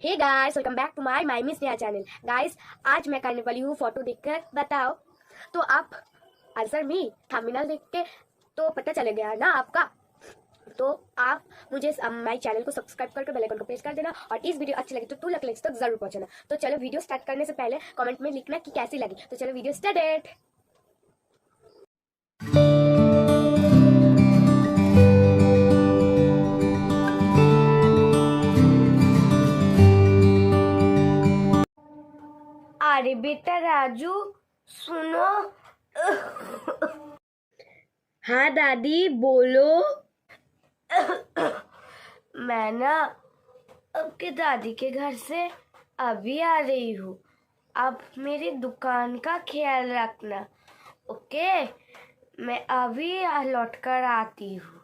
Hey guys, welcome back to my Miss Neha channel. Guys, आज मैं करने वाली हूँ फोटो देखकर बताओ। तो आप आंसर मी थंबनेल देख के तो पता चल गया ना आपका। तो आप मुझे माय चैनल को सब्सक्राइब करके बेल आइकन को प्रेस कर देना और इस वीडियो अच्छी लगी तो 2 लाख लाइक्स तक जरूर पहुंचाना। तो चलो वीडियो स्टार्ट करने से पहले कमेंट में लिखना कि कैसी लगी। तो चलो वीडियो स्टार्टेड। अरे बेटा राजू, सुनो। हाँ दादी, बोलो। मैं ना आपके दादी के घर से अभी आ रही हूँ। आप मेरी दुकान का ख्याल रखना, ओके? मैं अभी लौट कर आती हूँ।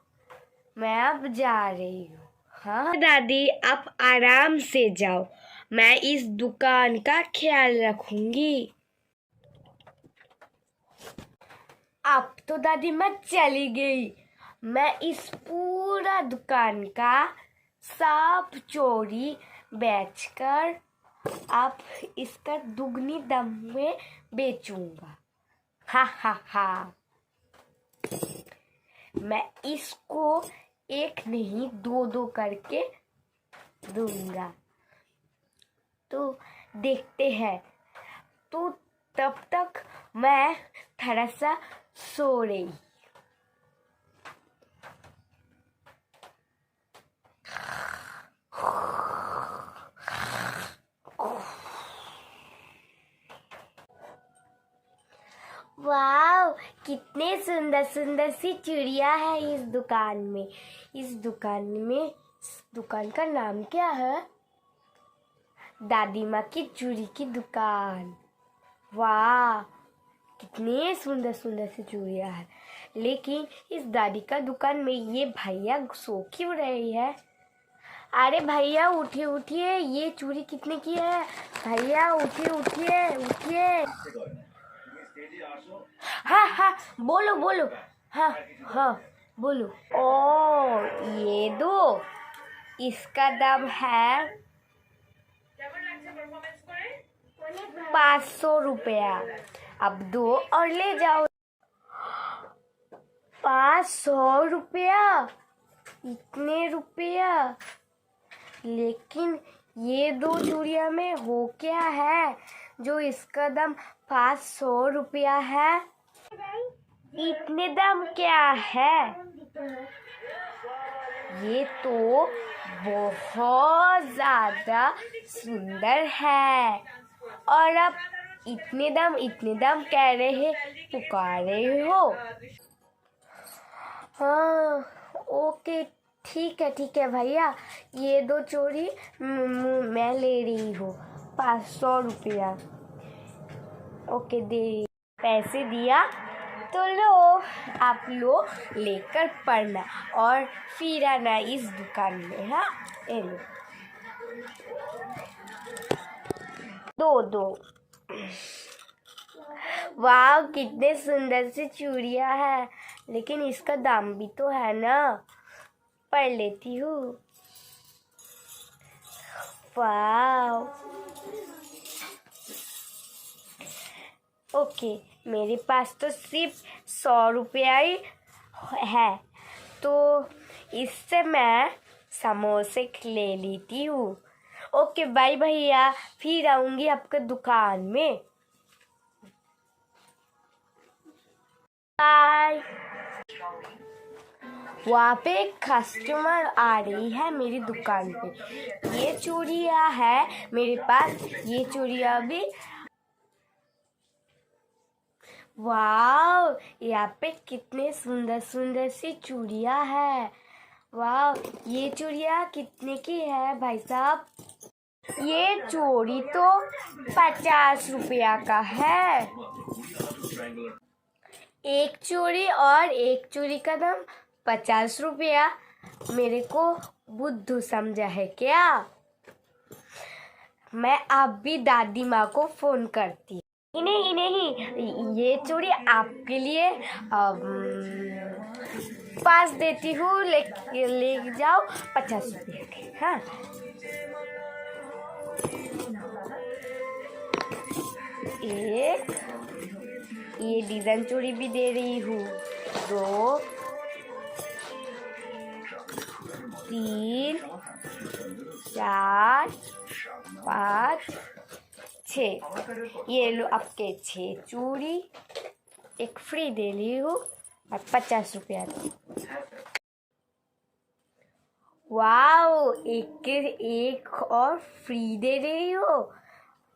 मैं अब जा रही हूँ। हाँ दादी, आप आराम से जाओ। मैं इस दुकान का ख्याल रखूंगी। अब तो दादी मैं चली गई। मैं इस पूरा दुकान का सब चोरी बेचकर अब इसका दुगनी दाम में बेचूंगा। हा हा हा। मैं इसको एक नहीं 2-2 करके दूंगा। तो देखते हैं। तो तब तक मैं थोड़ा सा सो रही। वाह, कितने सुंदर सुंदर सी चिड़िया है इस दुकान में। इस दुकान का नाम क्या है? दादी माँ की चूड़ी की दुकान। वाह, कितने सुंदर सुंदर सी चूड़िया है। लेकिन इस दादी का दुकान में ये भैया सो क्यों रही है? अरे भैया उठिए उठिए, ये चूड़ी कितने की है? भैया उठिए उठिए उठिए। हाँ हाँ, बोलो बोलो। हाँ हाँ, बोलो। ओ, ये दो। इसका दाम है 500 रुपया। अब दो और ले जाओ। 500 रुपया? इतने रुपया? लेकिन ये दो चूड़िया में हो क्या है जो इसका दाम 500 रुपया है? इतने दाम क्या है? ये तो बहुत ज्यादा सुंदर है। और आप इतने दाम कह रहे पुकार रहे हो? हाँ, ओके, ठीक है भैया। ये दो चोरी मैं ले रही हूँ। 500 रुपया। ओके, दे। पैसे दिया तो लो, आप लो, लेकर पढ़ना और फिर आना इस दुकान में। हाँ, ये लो। दो। वाह, कितने सुंदर सी चूड़िया है। लेकिन इसका दाम भी तो है ना। पढ़ लेती हूँ। वाह, ओके, मेरे पास तो सिर्फ 100 रुपया ही है, तो इससे मैं समोसे ले लेती हूँ। ओके, बाय भैया, फिर आऊंगी आपके दुकान में। बाय। वहाँ पे एक कस्टमर आ रही है मेरी दुकान पे। ये चूड़िया है मेरे पास, ये चूड़िया भी। वाह, यहाँ पे कितने सुंदर सुंदर सी चूड़िया है। वाह, ये चूड़िया कितने की है भाई साहब? ये चूड़ी तो 50 रुपया का है। एक चूड़ी और एक चूड़ी का दाम 50 रुपया। मेरे को बुद्धू समझा है क्या? मैं अब भी दादी माँ को फोन करती। नहीं, ये चूड़ी आपके लिए 5 देती हूँ। ले जाओ 50 रुपये के। हाँ, एक, ये डिजाइन चूड़ी भी दे रही हूँ। 2, 3, 4, 5, 6। ये लो आपके 6 चूड़ी, एक फ्री दे रही हूँ और 50 रुपया। वाओ, एक और फ्री दे रही हो।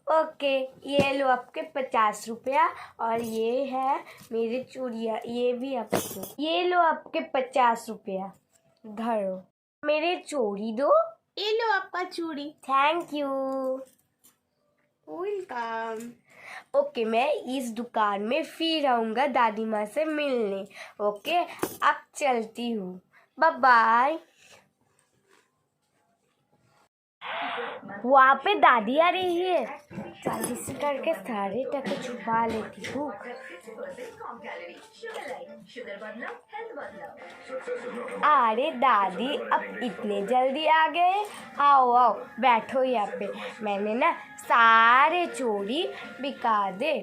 ओके, ये लो आपके 50 रुपया और ये है मेरी चूड़ियाँ, ये भी आपको। ये लो आपके 50 रुपया, धरो। मेरे चूड़ी दो। ये लो आपका चूड़ी। Thank you. वेलकम। ओके, मैं इस दुकान में फिर आऊँगा दादी माँ से मिलने। ओके, अब चलती हूँ। Bye bye. वहाँ पे दादी आ रही है, जल्दी से करके सारे टके छुपा लेती हूँ। अरे दादी, अब इतने जल्दी आ गए। आओ आओ, बैठो यहाँ पे। मैंने ना सारे चूड़ी बिका दे,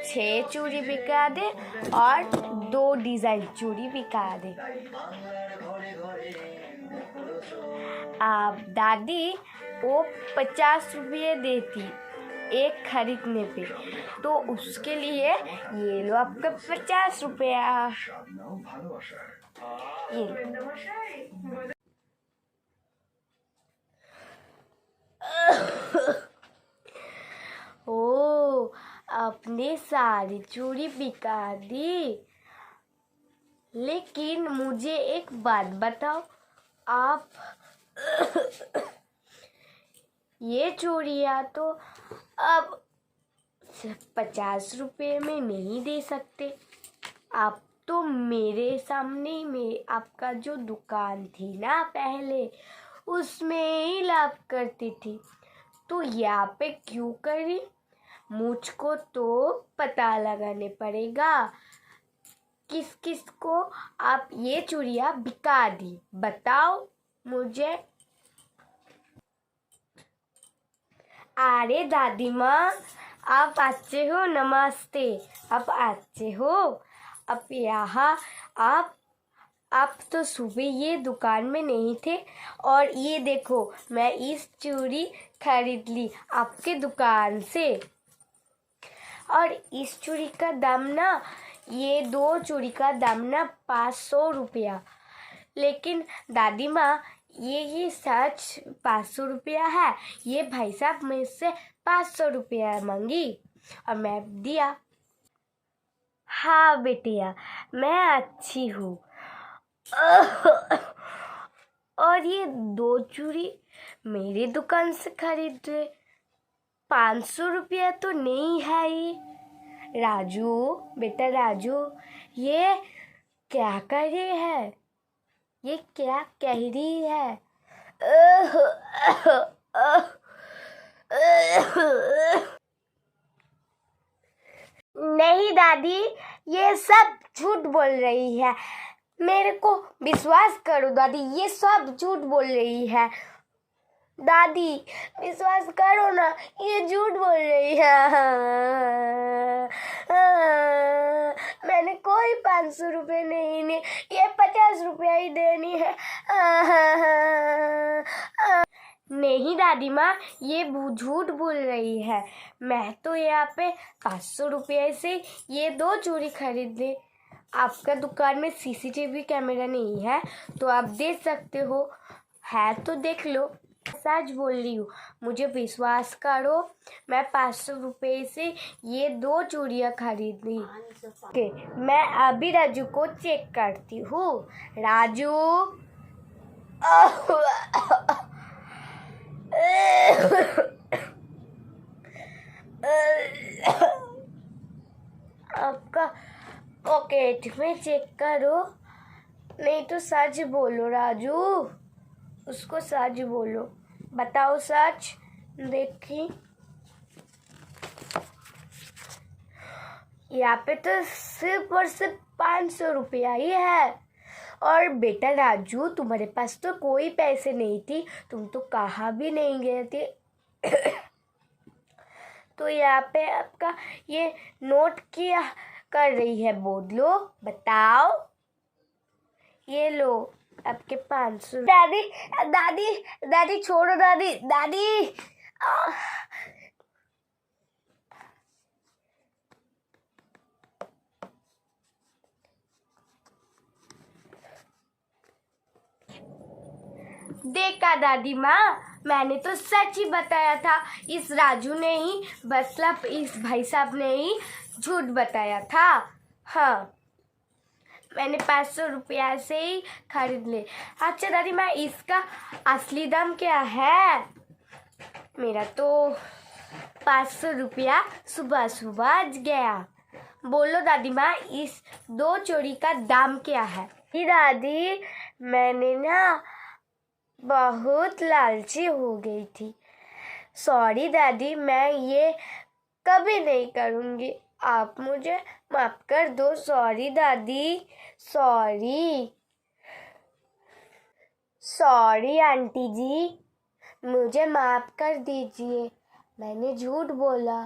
6 चूड़ी बिका दे और 2 डिजाइन चूड़ी बिका दे। दादी वो 50 रुपये देती एक खरीदने पे, तो उसके लिए ये लो आपका 50 रुपया। ये ओ, अपने सारी चूड़ी बिका दी। लेकिन मुझे एक बात बताओ, आप ये चूड़ियाँ तो अब 50 रुपये में नहीं दे सकते। आप तो मेरे सामने में आपका जो दुकान थी ना पहले, उसमें ही लाभ करती थी, तो यहाँ पे क्यों करी? मुझको तो पता लगाने पड़ेगा किस किस को आप ये चूड़ियाँ बिका दी। बताओ मुझे। अरे दादी माँ, आप अच्छे हो? नमस्ते। आप अच्छे हो? अब यहाँ आप तो सुबह ये दुकान में नहीं थे, और ये देखो मैं इस चूड़ी खरीद ली आपके दुकान से। और इस चूड़ी का दाम ना, ये 2 चूड़ी का दाम ना 500 रुपया। लेकिन दादी माँ, ये सच 500 रुपया है। ये भाई साहब मेरे से 500 रुपया मांगी और मैं दिया। हाँ बेटिया, मैं अच्छी हूँ। और ये 2 चूड़ी मेरी दुकान से खरीद रहे, 500 रुपया तो नहीं है ये। राजू, बेटा राजू, ये क्या कर रही है? ये क्या कह रही है? नहीं दादी, ये सब झूठ बोल रही है। मेरे को विश्वास करो दादी, ये सब झूठ बोल रही है। दादी विश्वास करो ना, ये झूठ बोल रही है। मैंने कोई 500 रुपये नहीं लिए, ये 50 रुपया ही देनी है। नहीं दादी माँ, ये झूठ बोल रही है। मैं तो यहाँ पे 500 रुपये से ये 2 चूड़ी खरीद ली। आपका दुकान में CCTV कैमरा नहीं है तो आप देख सकते हो, है तो देख लो। सच बोल रही हूँ, मुझे विश्वास करो। मैं 500 रुपये से ये 2 चूड़ियाँ खरीद ली। ओके, मैं अभी राजू को चेक करती हूँ। राजू, आपका पॉकेट में चेक करो, नहीं तो सच बोलो राजू, उसको सच बोलो। बताओ सच। देखी, यहाँ पे तो सिर्फ और सिर्फ 500 रुपया ही है। और बेटा राजू, तुम्हारे पास तो कोई पैसे नहीं थी, तुम तो कहाँ भी नहीं गए थे। तो यहाँ पे आपका ये नोट क्या कर रही है, बोलो बताओ। ये लो आपके 500। दादी दादी दादी छोड़ो, दादी दादी। आह! देखा दादी माँ, मैंने तो सच ही बताया था। इस राजू ने ही मतलब इस भाई साहब ने ही झूठ बताया था। हाँ, मैंने 500 रुपया से ही खरीद ले। अच्छा दादी माँ, इसका असली दाम क्या है? मेरा तो 500 रुपया सुबह सुबह गया। बोलो दादी माँ, इस 2 चोरी का दाम क्या है? ही दादी, मैंने ना बहुत लालची हो गई थी। सॉरी दादी, मैं ये कभी नहीं करूँगी। आप मुझे माफ कर दो। सॉरी दादी, सॉरी। सॉरी आंटी जी, मुझे माफ कर दीजिए, मैंने झूठ बोला।